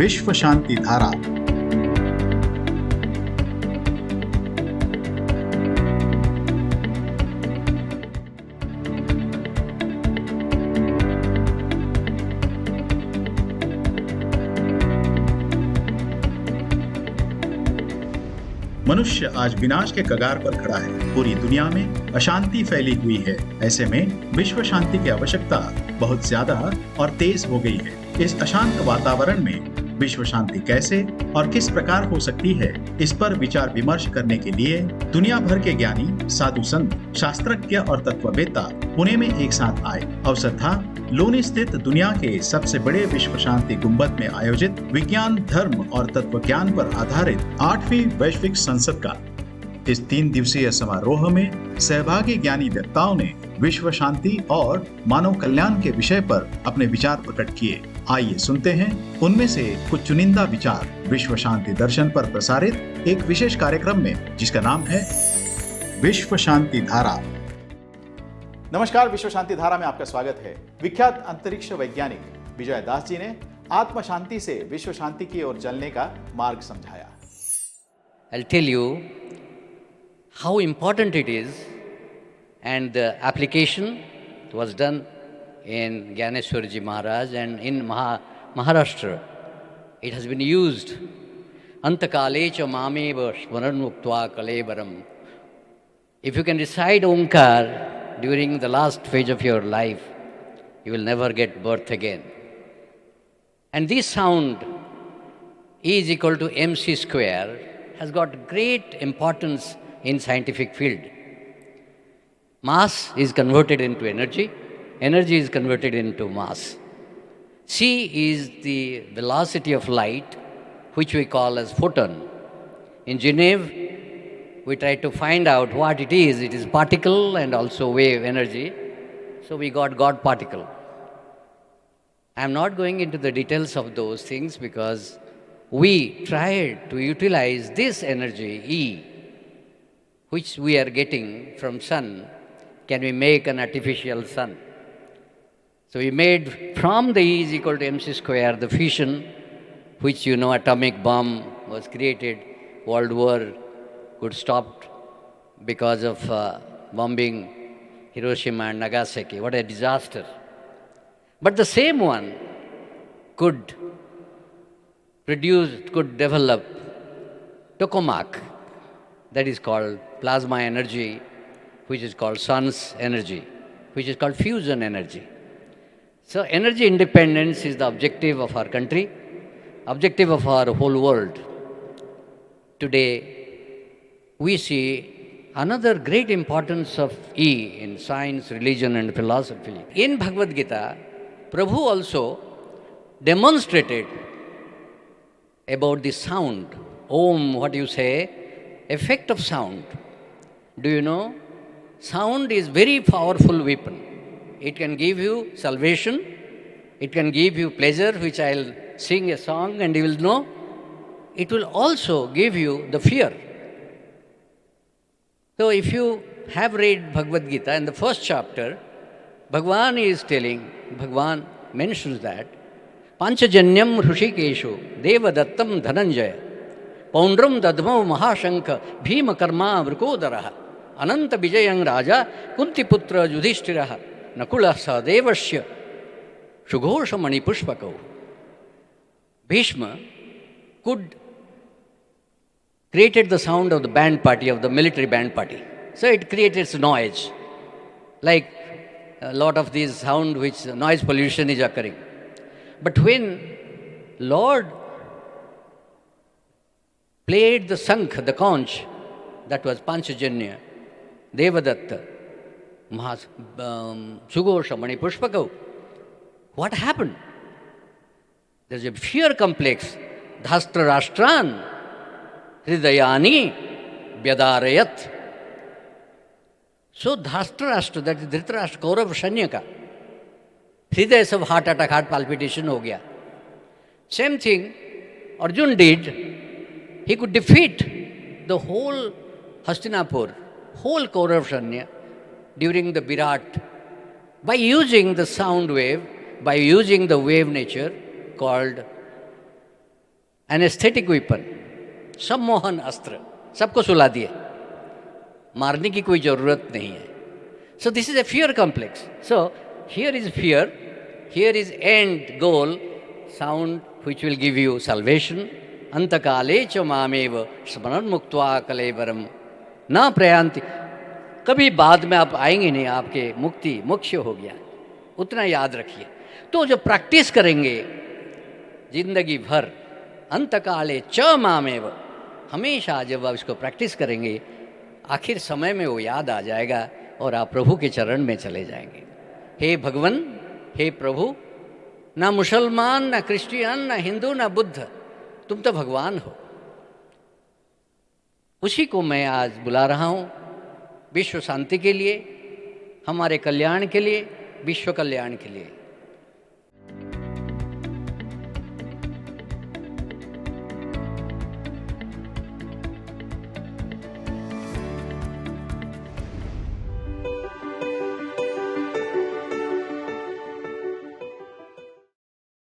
विश्व शांति धारा। मनुष्य आज विनाश के कगार पर खड़ा है। पूरी दुनिया में अशांति फैली हुई है। ऐसे में विश्व शांति की आवश्यकता बहुत ज्यादा और तेज हो गई है। इस अशांत वातावरण में विश्व शांति कैसे और किस प्रकार हो सकती है, इस पर विचार विमर्श करने के लिए दुनिया भर के ज्ञानी, साधु संत, शास्त्रज्ञ और तत्ववेत्ता पुणे में एक साथ आए। अवसर था लोनी स्थित दुनिया के सबसे बड़े विश्व शांति गुंबद में आयोजित विज्ञान, धर्म और तत्व ज्ञान पर आधारित 8वीं वैश्विक संसद का। इस 3 दिवसीय समारोह में सहभागी ज्ञानी वक्ताओं ने विश्व शांति और मानव कल्याण के विषय पर अपने विचार प्रकट किए। आइए सुनते हैं उनमें से कुछ चुनिंदा विचार विश्व शांति दर्शन पर प्रसारित एक विशेष कार्यक्रम में, जिसका नाम है विश्व शांति धारा। नमस्कार, विश्व शांति धारा में आपका स्वागत है। विख्यात अंतरिक्ष वैज्ञानिक विजय दास जी ने आत्म शांति से विश्व शांति की ओर चलने का मार्ग समझाया। I'll tell you how important it is, and the application was done in Gyaneshwarji Maharaj and in Maharashtra. It has been used. Antakale cha mameva smaran muktva kalevaram. If you can recite Omkar during the last phase of your life, you will never get birth again. And this sound, E is equal to mc square, has got great importance in scientific field. Mass is converted into energy, energy is converted into mass. C is the velocity of light, which we call as photon. In Geneva, we try to find out what it is. It is particle and also wave energy. So we got God particle. I am not going into the details of those things because we tried to utilize this energy, E, which we are getting from sun. Can we make an artificial sun? So we made from the E is equal to mc square, the fission, which you know atomic bomb was created, World War could stop because of bombing Hiroshima and Nagasaki. What a disaster. But the same one could develop tokamak, that is called plasma energy, which is called sun's energy, which is called fusion energy. So energy independence is the objective of our country, objective of our whole world. Today, we see another great importance of E in science, religion and philosophy. In Bhagavad Gita, Prabhu also demonstrated about the sound. Om, what you say, effect of sound. Do you know? Sound is very powerful weapon. It can give you salvation, it can give you pleasure, which I'll sing a song and you will know. It will also give you the fear. So if you have read Bhagavad Gita, in the first chapter, Bhagavan is telling, Bhagavan mentions that, Panchajanyam Hrushikeshu, Deva Dattam Dhananjaya, Paundram Dadmau Mahashankha, Bhima Karma Vrkodaraha, Ananta Vijayang Raja, Kuntiputra Yudhishthiraha, Nakula Sadevasya, Shughosha Mani Pushpakau. Bhishma could created the sound of the band party, of the military band party. So it creates noise, like a lot of these sound which noise pollution is occurring. But when Lord played the Sankh, the conch, that was Panchajanya, Devadatta, Sughosha, Mani Pushpakau, what happened? There's a fear complex. Dhastra Rashtran, Hridayani, Vyadarayat. So Dhastarashtra, that is Dhritarashtra, Kaurav Shanyaka, Hriday sab heart attack, heart palpitation ho gaya. Same thing Arjun did. He could defeat the whole Hastinapur, whole Kaurav Shanya during the Virat by using the sound wave, by using the wave nature called anaesthetic weapon, सम्मोहन अस्त्र, सबको सुला दिए, मारने की कोई ज़रूरत नहीं है. So this is a fear complex. So here is fear, here is and goal, sound which will give you salvation. अंतकाले च मामेव स्मरण मुक्त्वा कलेवरम न प्रयांति. कभी बाद में आप आएंगे नहीं, आपके मुक्ति मोक्ष हो गया, उतना याद रखिए. तो जो प्रैक्टिस करेंगे जिंदगी भर, अंतकाले च मामेव, हमेशा जब आप इसको प्रैक्टिस करेंगे, आखिर समय में वो याद आ जाएगा और आप प्रभु के चरण में चले जाएंगे. हे भगवान, हे प्रभु, ना मुसलमान, ना क्रिश्चियन, ना हिंदू, ना बुद्ध, तुम तो भगवान हो. उसी को मैं आज बुला रहा हूँ विश्व शांति के लिए, हमारे कल्याण के लिए, विश्व कल्याण के लिए.